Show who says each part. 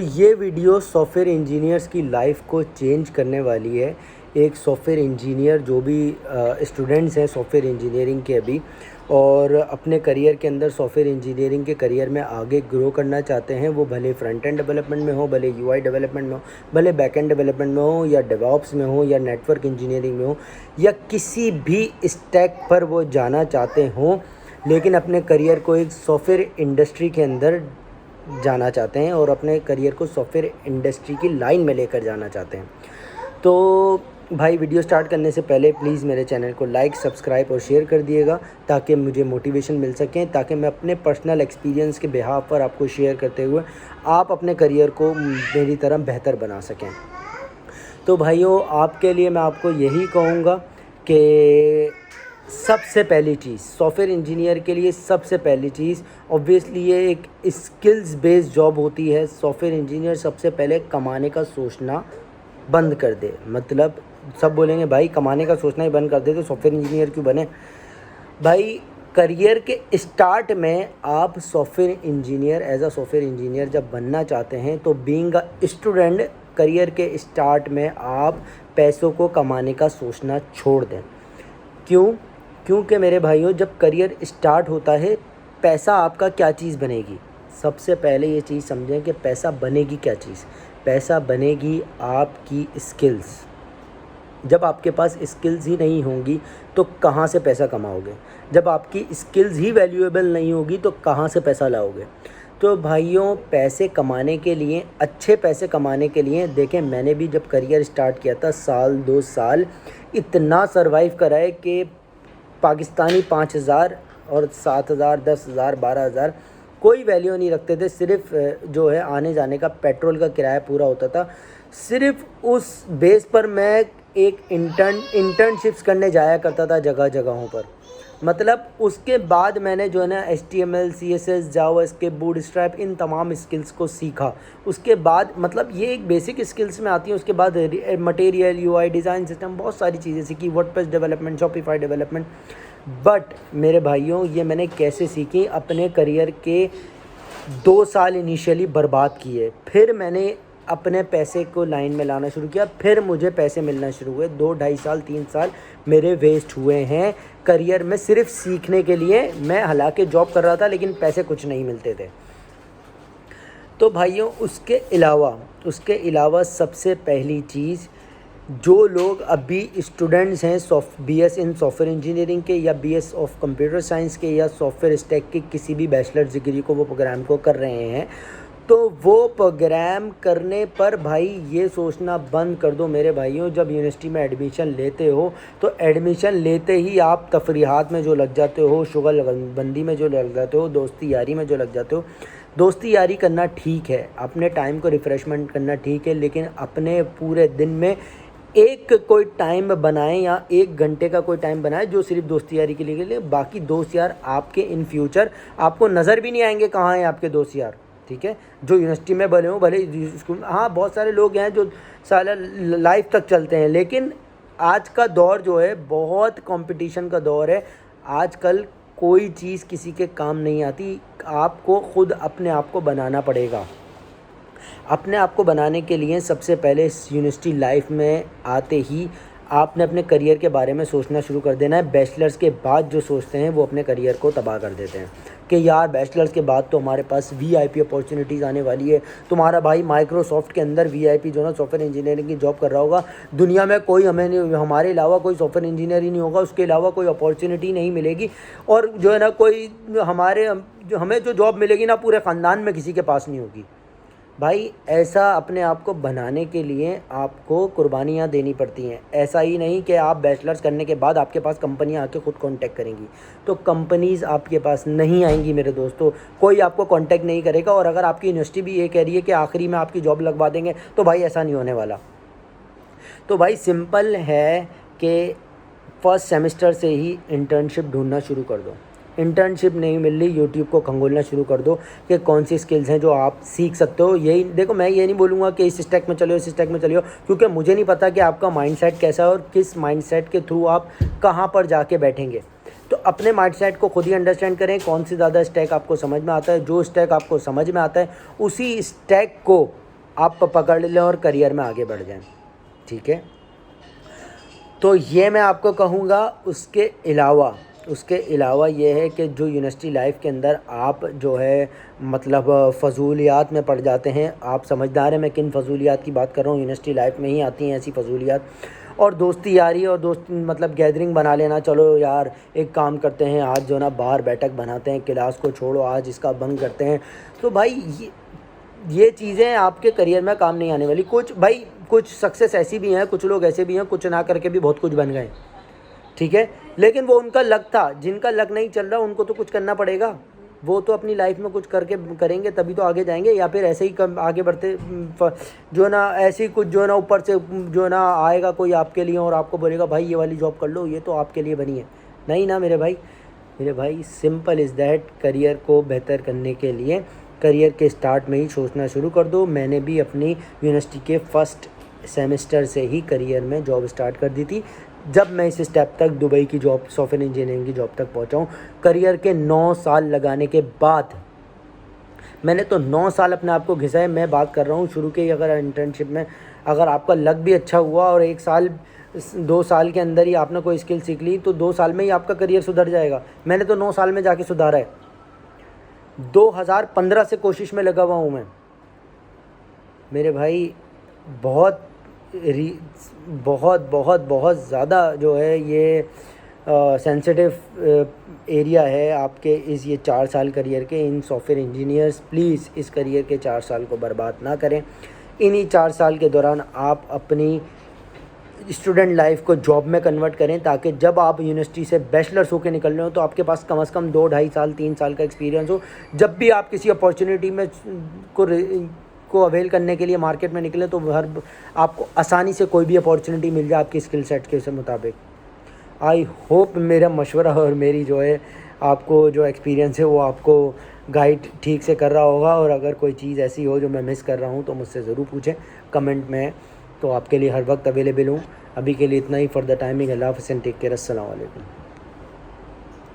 Speaker 1: ये video software engineers की life को चेंज करने वाली है। एक सॉफ्टवेयर इंजीनियर जो भी स्टूडेंट्स हैं सॉफ्टवेयर इंजीनियरिंग के अभी और अपने करियर के अंदर सॉफ्टवेयर इंजीनियरिंग के करियर में आगे ग्रो करना चाहते हैं, वो भले फ्रंट एंड डेवलपमेंट में हो, भले यूआई डेवलपमेंट में हो, भले बैक एंड डेवलपमेंट में हो, या डेवऑप्स में हो, या नेटवर्क इंजीनियरिंग में हो, या किसी भी स्टैक पर वो जाना चाहते हों, लेकिन अपने करियर को एक सॉफ्टवेयर इंडस्ट्री के अंदर जाना चाहते हैं और अपने करियर को सॉफ्टवेयर इंडस्ट्री की लाइन में लेकर जाना चाहते हैं। तो भाई वीडियो स्टार्ट करने से पहले प्लीज़ मेरे चैनल को लाइक, सब्सक्राइब और शेयर कर दिएगा ताकि मुझे मोटिवेशन मिल सके, ताकि मैं अपने पर्सनल एक्सपीरियंस के बिहाफ पर आपको शेयर करते हुए आप अपने करियर को मेरी तरह बेहतर बना सकें। तो भाइयों, आपके लिए मैं आपको यही कहूँगा कि सबसे पहली चीज़ सॉफ्टवेयर इंजीनियर के लिए सबसे पहली चीज़ ऑब्वियसली ये एक स्किल्स बेस्ड जॉब होती है। सॉफ्टवेयर इंजीनियर सबसे पहले कमाने का सोचना बंद कर दे। मतलब सब बोलेंगे भाई कमाने का सोचना ही बंद कर दे तो सॉफ्टवेयर इंजीनियर क्यों बने। भाई करियर के स्टार्ट में आप software engineer as a software engineer जब बनना चाहते हैं तो बीइंग अ स्टूडेंट करियर के स्टार्ट में आप पैसों को कमाने का सोचना छोड़ दें। क्योंकि मेरे भाइयों, जब करियर स्टार्ट होता है पैसा आपका क्या चीज़ बनेगी। सबसे पहले ये चीज़ समझें कि पैसा बनेगी क्या चीज़। पैसा बनेगी आपकी स्किल्स। जब आपके पास स्किल्स ही नहीं होंगी तो कहाँ से पैसा कमाओगे। जब आपकी स्किल्स ही वैल्यूएबल नहीं होगी तो कहाँ से पैसा लाओगे। तो भाइयों, पैसे कमाने के लिए, अच्छे पैसे कमाने के लिए, देखें मैंने भी जब करियर स्टार्ट किया था साल 2 साल इतना सरवाइव करा है कि पाकिस्तानी 5,000 और 7,000, 10,000, 12,000 कोई वैल्यू नहीं रखते थे। सिर्फ जो है आने जाने का पेट्रोल का किराया पूरा होता था। सिर्फ उस बेस पर मैं एक इंटर्नशिप्स करने जाया करता था जगह जगहों पर। मतलब उसके बाद मैंने जो है ना HTML, CSS, जावास्क्रिप्ट, बूटस्ट्रैप इन तमाम स्किल्स को सीखा। उसके बाद मतलब ये एक बेसिक स्किल्स में आती है। उसके बाद मटेरियल, UI, डिज़ाइन सिस्टम, बहुत सारी चीज़ें सीखी, WordPress development, Shopify development. But मेरे भाइयों, ये मैंने कैसे सीखी, अपने करियर के 2 साल इनिशियली बर्बाद किए। फिर मैंने अपने पैसे को लाइन में लाना शुरू किया, फिर मुझे पैसे मिलना शुरू हुए। 2 ढाई साल 3 साल मेरे वेस्ट हुए हैं करियर में सिर्फ सीखने के लिए। मैं हालांकि जॉब कर रहा था लेकिन पैसे कुछ नहीं मिलते थे। तो भाइयों, उसके अलावा सबसे पहली चीज़, जो लोग अभी स्टूडेंट्स हैं BS इन सॉफ्टवेयर इंजीनियरिंग के, या BS ऑफ कंप्यूटर साइंस के, या सॉफ्टवेयर स्टैक के किसी भी बैचलर्स डिग्री को वो प्रोग्राम को कर रहे हैं, तो वो प्रोग्राम करने पर भाई ये सोचना बंद कर दो मेरे भाइयों। जब यूनिवर्सिटी में एडमिशन लेते हो तो एडमिशन लेते ही आप तफरीहात में जो लग जाते हो, शुगलबंदी में जो लग जाते हो, दोस्ती यारी में जो लग जाते हो। दोस्ती यारी करना ठीक है, अपने टाइम को रिफ़्रेशमेंट करना ठीक है, लेकिन अपने पूरे दिन में एक कोई टाइम बनाएं या 1 घंटे का कोई टाइम बनाएं जो सिर्फ दोस्ती यारी के लिए। बाकी दोस्त यार आपके इन फ्यूचर आपको नज़र भी नहीं आएंगे कहाँ हैं आपके दोस्त यार। ठीक है, जो यूनिवर्सिटी में बने हो, भले स्कूल, हाँ बहुत सारे लोग हैं जो साला लाइफ तक चलते हैं, लेकिन आज का दौर जो है बहुत कंपटीशन का दौर है। आजकल कोई चीज़ किसी के काम नहीं आती, आपको खुद अपने आप को बनाना पड़ेगा। अपने आप को बनाने के लिए सबसे पहले यूनिवर्सिटी लाइफ में आते ही आपने अपने करियर के बारे में सोचना शुरू कर देना है। बैचलर्स के बाद जो सोचते हैं वो अपने करियर को तबाह कर देते हैं कि यार बैचलर्स के बाद तो हमारे पास VIP अपॉर्चुनिटीज़ आने वाली है। तुम्हारा भाई माइक्रोसॉफ्ट के अंदर VIP जो ना सॉफ्टवेयर इंजीनियरिंग की जॉब कर रहा होगा, दुनिया में कोई हमारे अलावा कोई सॉफ्टवेयर इंजीनियर ही नहीं होगा, उसके अलावा कोई अपॉर्चुनिटी नहीं मिलेगी। और जो है ना कोई हमें जो जॉब मिलेगी ना पूरे ख़ानदान में किसी के पास नहीं होगी। भाई ऐसा अपने आप को बनाने के लिए आपको कुर्बानियाँ देनी पड़ती हैं। ऐसा ही नहीं कि आप बैचलर्स करने के बाद आपके पास कंपनियाँ आके ख़ुद कांटेक्ट करेंगी, तो कंपनीज़ आपके पास नहीं आएंगी मेरे दोस्तों। कोई आपको कांटेक्ट नहीं करेगा। और अगर आपकी यूनिवर्सिटी भी ये कह रही है कि आखिरी में आपकी जॉब लगवा देंगे, तो भाई ऐसा नहीं होने वाला। तो भाई सिंपल है कि फर्स्ट सेमेस्टर से ही इंटर्नशिप ढूंढना शुरू कर दो। इंटर्नशिप नहीं मिल रही, यूट्यूब को खंगोलना शुरू कर दो कि कौन सी स्किल्स हैं जो आप सीख सकते हो। यही देखो, मैं ये नहीं बोलूँगा कि इस स्टैक में चलो, इस स्टैक में चलियो, क्योंकि मुझे नहीं पता कि आपका माइंडसेट कैसा है और किस माइंडसेट के थ्रू आप कहाँ पर जाके बैठेंगे। तो अपने माइंडसेट को खुद ही अंडरस्टैंड करें, कौन सी ज़्यादा स्टैक आपको समझ में आता है। जो स्टैक आपको समझ में आता है उसी स्टैक को आप पकड़ लें और करियर में आगे बढ़ जाएं, ठीक है। तो ये मैं आपको कहूँगा। उसके अलावा ये है कि जो यूनिवर्सिटी लाइफ के अंदर आप जो है मतलब फ़ज़ूलियात में पड़ जाते हैं। आप समझदार हैं मैं किन फ़ज़ूलियात की बात कर रहा हूँ। यूनिवर्सिटी लाइफ में ही आती हैं ऐसी फ़ज़ूलियात। और दोस्ती यारी और दोस्त मतलब गैदरिंग बना लेना, चलो यार एक काम करते हैं आज जो ना बाहर बैठक बनाते हैं, क्लास को छोड़ो आज इसका बंक करते हैं। तो भाई ये चीज़ें आपके करियर में काम नहीं आने वाली। कुछ सक्सेस ऐसी भी हैं, कुछ लोग ऐसे भी हैं कुछ ना करके भी बहुत कुछ बन गए, ठीक है। लेकिन वो उनका लक था। जिनका लक नहीं चल रहा उनको तो कुछ करना पड़ेगा। वो तो अपनी लाइफ में कुछ करेंगे तभी तो आगे जाएंगे, या फिर ऐसे ही आगे बढ़ते जो ना ऐसे ही कुछ जो ना ऊपर से जो ना आएगा कोई आपके लिए और आपको बोलेगा भाई ये वाली जॉब कर लो, ये तो आपके लिए बनी है। नहीं ना मेरे भाई सिंपल इज़ दैट। करियर को बेहतर करने के लिए करियर के स्टार्ट में ही सोचना शुरू कर दो। मैंने भी अपनी यूनिवर्सिटी के फर्स्ट सेमेस्टर से ही करियर में जॉब स्टार्ट कर दी थी। जब मैं इस स्टेप तक दुबई की जॉब सॉफ्टवेयर इंजीनियरिंग की जॉब तक पहुंचा हूं, करियर के 9 साल लगाने के बाद मैंने तो 9 साल अपने आप को घिसा है। मैं बात कर रहा हूं शुरू के ही अगर इंटर्नशिप में अगर आपका लक भी अच्छा हुआ और 1 साल 2 साल के अंदर ही आपने कोई स्किल सीख ली तो 2 साल में ही आपका करियर सुधर जाएगा। मैंने तो 9 साल में जाके सुधारा है। 2015 से कोशिश में लगा हुआ हूँ मैं मेरे भाई। बहुत बहुत ज़्यादा जो है ये सेंसिटिव एरिया है आपके इस ये 4 साल करियर के। इन सॉफ्टवेयर इंजीनियर्स प्लीज़ इस करियर के 4 साल को बर्बाद ना करें। इन्हीं 4 साल के दौरान आप अपनी स्टूडेंट लाइफ को जॉब में कन्वर्ट करें, ताकि जब आप यूनिवर्सिटी से बैचलर्स होकर निकल रहे हो तो आपके पास कम से कम 2-2.5 साल 3 साल का एक्सपीरियंस हो। जब भी आप किसी अपॉर्चुनिटी में को अवेल करने के लिए मार्केट में निकले तो आपको आसानी से कोई भी अपॉर्चुनिटी मिल जाए आपकी स्किल सेट के मुताबिक। आई होप मेरा मशवरा और मेरी जो है आपको जो एक्सपीरियंस है वो आपको गाइड ठीक से कर रहा होगा। और अगर कोई चीज़ ऐसी हो जो मैं मिस कर रहा हूँ तो मुझसे ज़रूर पूछें कमेंट में। तो आपके लिए हर वक्त अवेलेबल हूँ। अभी के लिए इतना ही। फॉर द टाइमिंग अल्लाह हाफ़िज़, टेक केयर, अस्सलाम वालेकुम।